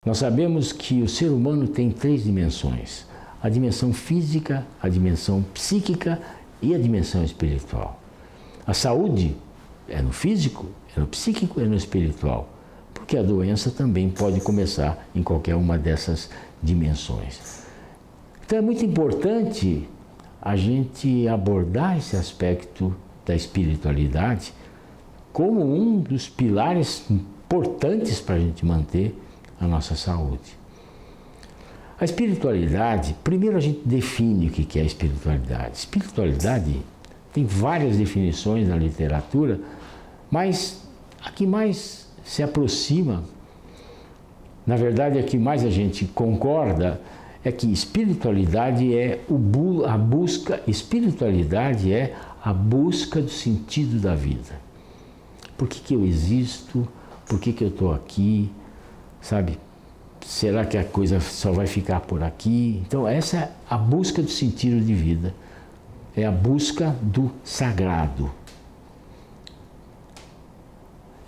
Nós sabemos que o ser humano tem 3 dimensões: a dimensão física, a dimensão psíquica e a dimensão espiritual. A saúde é no físico, é no psíquico, é no espiritual, porque a doença também pode começar em qualquer uma dessas dimensões. Então é muito importante a gente abordar esse aspecto da espiritualidade como um dos pilares importantes para a gente manter a nossa saúde. A espiritualidade, primeiro a gente define o que é a espiritualidade. Espiritualidade tem várias definições na literatura, mas a que mais se aproxima, na verdade a que mais a gente concorda, é que espiritualidade é a busca do sentido da vida. Por que eu existo? Por que eu estou aqui? Sabe? Será que a coisa só vai ficar por aqui? Então essa é a busca do sentido de vida. É a busca do sagrado.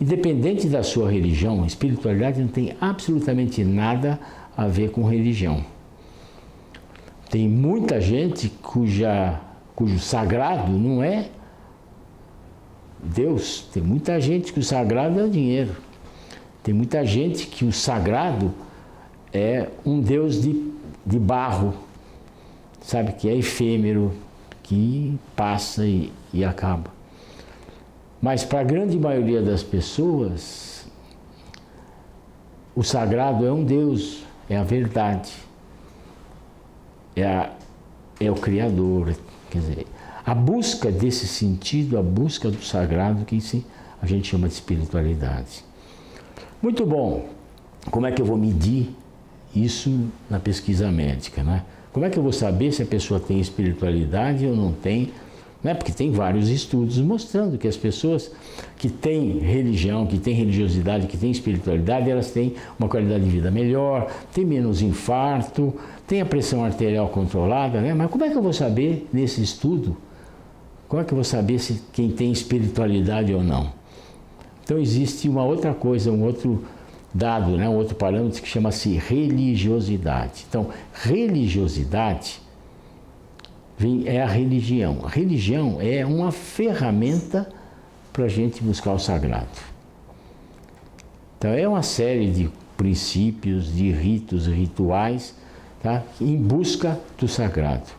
Independente da sua religião, a espiritualidade não tem absolutamente nada a ver com religião. Tem muita gente cujo sagrado não é Deus. Tem muita gente que o sagrado é o dinheiro. Tem muita gente que o sagrado é um Deus de barro, sabe, que é efêmero, que passa e acaba. Mas para a grande maioria das pessoas, o sagrado é um Deus, é a verdade, é o Criador. Quer dizer, a busca desse sentido, a busca do sagrado, que a gente chama de espiritualidade. Muito bom. Como é que eu vou medir isso na pesquisa médica, né? Como é que eu vou saber se a pessoa tem espiritualidade ou não tem? Né? Porque tem vários estudos mostrando que as pessoas que têm religião, que têm religiosidade, que têm espiritualidade, elas têm uma qualidade de vida melhor, têm menos infarto, têm a pressão arterial controlada, né? Mas como é que eu vou saber nesse estudo? Como é que eu vou saber se quem tem espiritualidade ou não? Então existe uma outra coisa, um outro dado, né, um outro parâmetro que chama-se religiosidade. Então, religiosidade é a religião. A religião é uma ferramenta para a gente buscar o sagrado. Então, é uma série de princípios, de ritos, rituais, tá, em busca do sagrado.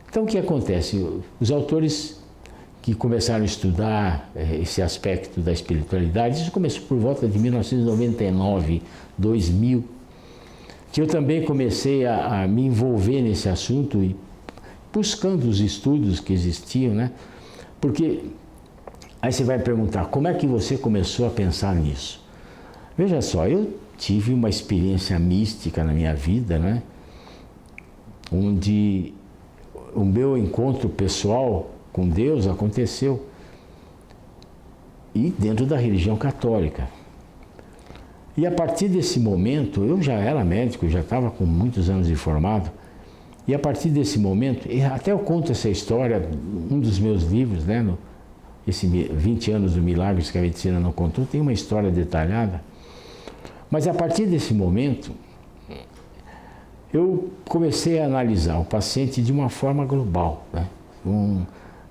Então, o que acontece? Os autores que começaram a estudar esse aspecto da espiritualidade, isso começou por volta de 1999, 2000, que eu também comecei a me envolver nesse assunto e buscando os estudos que existiam, né? Porque aí você vai perguntar, como é que você começou a pensar nisso? Veja só, eu tive uma experiência mística na minha vida, né? Onde o meu encontro pessoal com Deus aconteceu, e dentro da religião católica. E a partir desse momento, eu já era médico, já estava com muitos anos de formado, e a partir desse momento, e até eu conto essa história, um dos meus livros, né, esse 20 anos do Milagres que a Medicina Não Contou, tem uma história detalhada, mas a partir desse momento, eu comecei a analisar o paciente de uma forma global, né?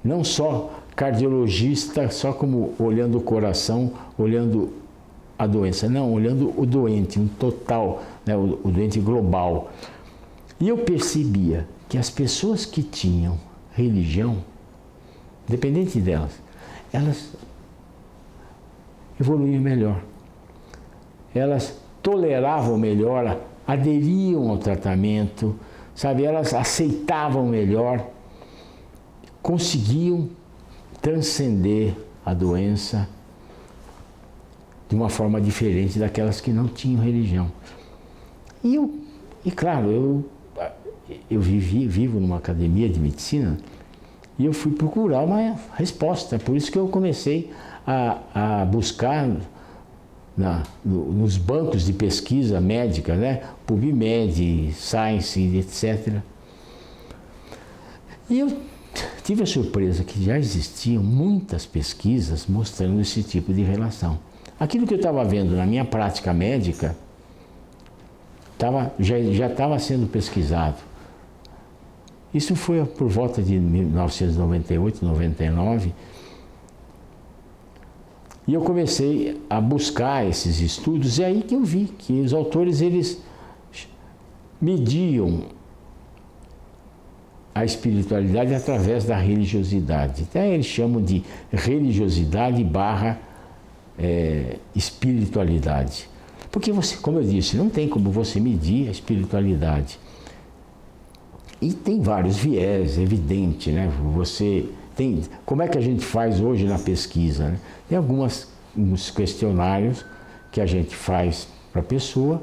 Não só cardiologista, só como olhando o coração, olhando a doença, não, olhando o doente, um total, né, o doente global. E eu percebia que as pessoas que tinham religião, independente delas, elas evoluíam melhor. Elas toleravam melhor, aderiam ao tratamento, sabe? Elas aceitavam melhor, conseguiam transcender a doença de uma forma diferente daquelas que não tinham religião. E claro, eu vivo numa academia de medicina e eu fui procurar uma resposta. Por isso que eu comecei a buscar nos bancos de pesquisa médica, né? PubMed, Science, etc. E eu tive a surpresa que já existiam muitas pesquisas mostrando esse tipo de relação. Aquilo que eu estava vendo na minha prática médica já estava sendo pesquisado. Isso foi por volta de 1998, 99. E eu comecei a buscar esses estudos, e aí que eu vi que os autores, eles mediam a espiritualidade através da religiosidade. Até eles chamam de religiosidade barra espiritualidade. Porque você, como eu disse, não tem como você medir a espiritualidade. E tem vários viés, é evidente, né? Como é que a gente faz hoje na pesquisa, né? Tem alguns questionários que a gente faz para a pessoa,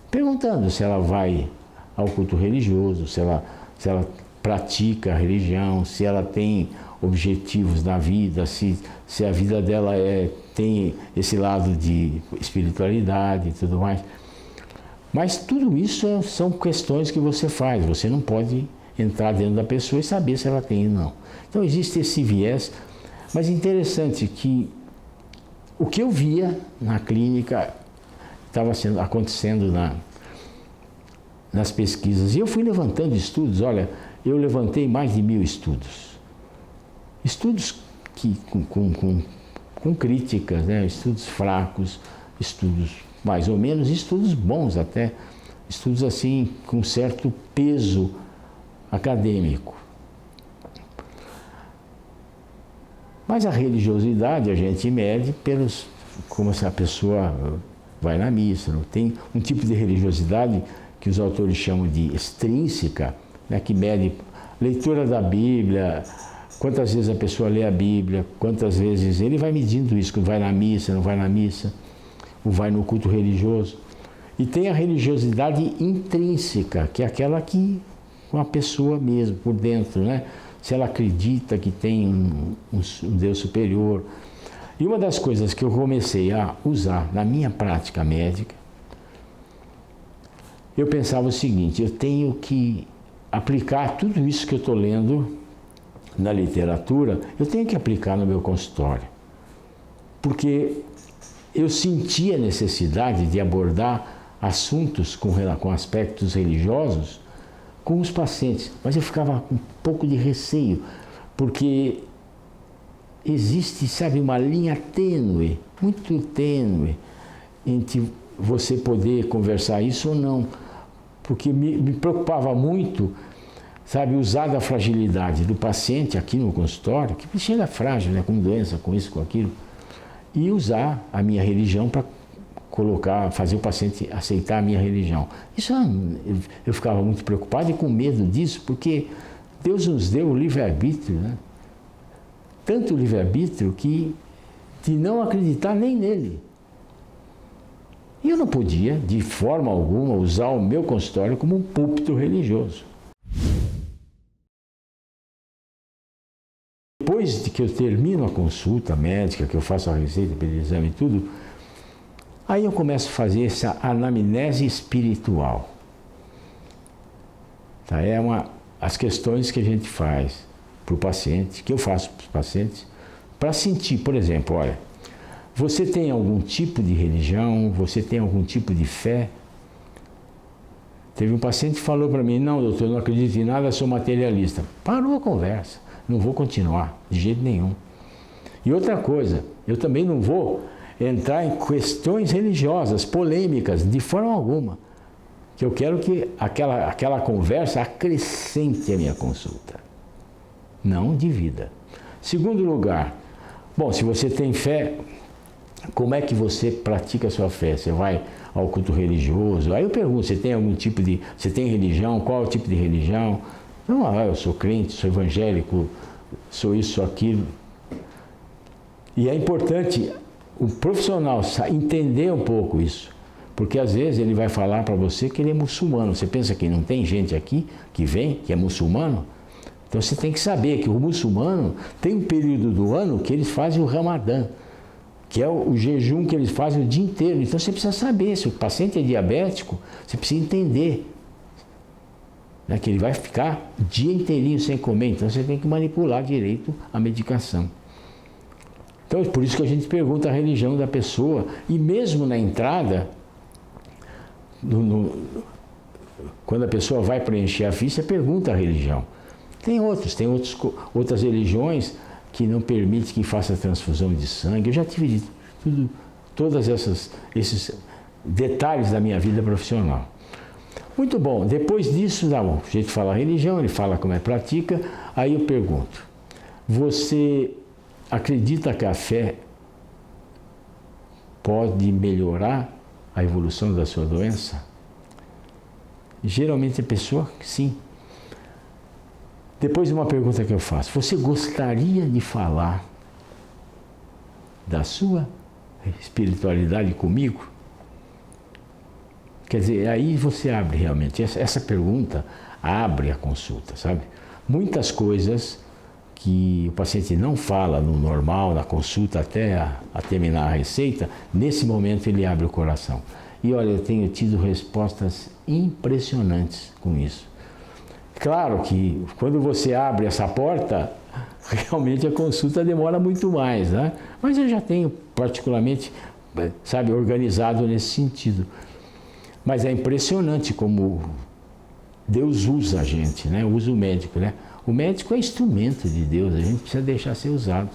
perguntando se ela vai ao culto religioso, se ela pratica a religião, se ela tem objetivos na vida, se a vida dela tem esse lado de espiritualidade e tudo mais. Mas tudo isso são questões que você faz, você não pode entrar dentro da pessoa e saber se ela tem ou não. Então existe esse viés, mas interessante que o que eu via na clínica estava acontecendo nas pesquisas. E eu fui levantando estudos, olha, eu levantei mais de 1000 estudos. Estudos com críticas, né? Estudos fracos, estudos mais ou menos, estudos bons até, estudos assim com certo peso acadêmico. Mas a religiosidade a gente mede como se a pessoa vai na missa. Não? Tem um tipo de religiosidade que os autores chamam de extrínseca, né, que mede leitura da Bíblia, quantas vezes a pessoa lê a Bíblia, quantas vezes ele vai medindo isso, que vai na missa, não vai na missa, ou vai no culto religioso. E tem a religiosidade intrínseca, que é aquela que com a pessoa mesmo, por dentro, né? Se ela acredita que tem um Deus superior. E uma das coisas que eu comecei a usar na minha prática médica, eu pensava o seguinte: eu tenho que aplicar tudo isso que eu estou lendo na literatura, eu tenho que aplicar no meu consultório. Porque eu sentia a necessidade de abordar assuntos com aspectos religiosos com os pacientes, mas eu ficava com um pouco de receio, porque existe, sabe, uma linha tênue, muito tênue, entre você poder conversar isso ou não, porque me preocupava muito, sabe, usar da fragilidade do paciente aqui no consultório, que chega frágil, né, com doença, com isso, com aquilo, e usar a minha religião para fazer o paciente aceitar a minha religião. Isso eu ficava muito preocupado e com medo disso, porque Deus nos deu o livre-arbítrio, né? Tanto o livre-arbítrio que de não acreditar nem nele. E eu não podia, de forma alguma, usar o meu consultório como um púlpito religioso. Depois de que eu termino a consulta médica, que eu faço a receita pelo exame e tudo, aí eu começo a fazer essa anamnese espiritual. Tá? As questões que a gente faz para o paciente, que eu faço para os pacientes, para sentir, por exemplo, olha, você tem algum tipo de religião, você tem algum tipo de fé? Teve um paciente que falou para mim: não, doutor, eu não acredito em nada, sou materialista. Parou a conversa, não vou continuar, de jeito nenhum. E outra coisa, eu também não vou entrar em questões religiosas, polêmicas, de forma alguma. Que eu quero que aquela conversa acrescente a minha consulta, não divida. Segundo lugar, bom, se você tem fé, como é que você pratica a sua fé? Você vai ao culto religioso? Aí eu pergunto: você tem algum tipo de... Você tem religião? Qual é o tipo de religião? Não, eu sou crente, sou evangélico, sou isso, sou aquilo. E é importante o profissional entender um pouco isso, porque às vezes ele vai falar para você que ele é muçulmano. Você pensa que não tem gente aqui que vem, que é muçulmano? Então você tem que saber que o muçulmano tem um período do ano que eles fazem o Ramadã, que é o jejum que eles fazem o dia inteiro. Então você precisa saber, se o paciente é diabético, você precisa entender, né, que ele vai ficar o dia inteirinho sem comer, então você tem que manipular direito a medicação. Então, é por isso que a gente pergunta a religião da pessoa, e mesmo na entrada, quando a pessoa vai preencher a ficha, pergunta a religião. Tem outras religiões que não permitem que faça transfusão de sangue. Eu já tive todos esses detalhes da minha vida profissional. Muito bom, depois disso, o jeito de falar religião, ele fala como é que pratica, aí eu pergunto, você acredita que a fé pode melhorar a evolução da sua doença? Geralmente a pessoa, sim. Depois uma pergunta que eu faço, você gostaria de falar da sua espiritualidade comigo? Quer dizer, aí você abre realmente, essa pergunta abre a consulta, sabe? Muitas coisas que o paciente não fala no normal, na consulta até a terminar a receita, nesse momento ele abre o coração. E olha, eu tenho tido respostas impressionantes com isso. Claro que quando você abre essa porta, realmente a consulta demora muito mais, né? Mas eu já tenho particularmente, sabe, organizado nesse sentido. Mas é impressionante como Deus usa a gente, né? Usa o médico, né? O médico é instrumento de Deus, a gente precisa deixar ser usado.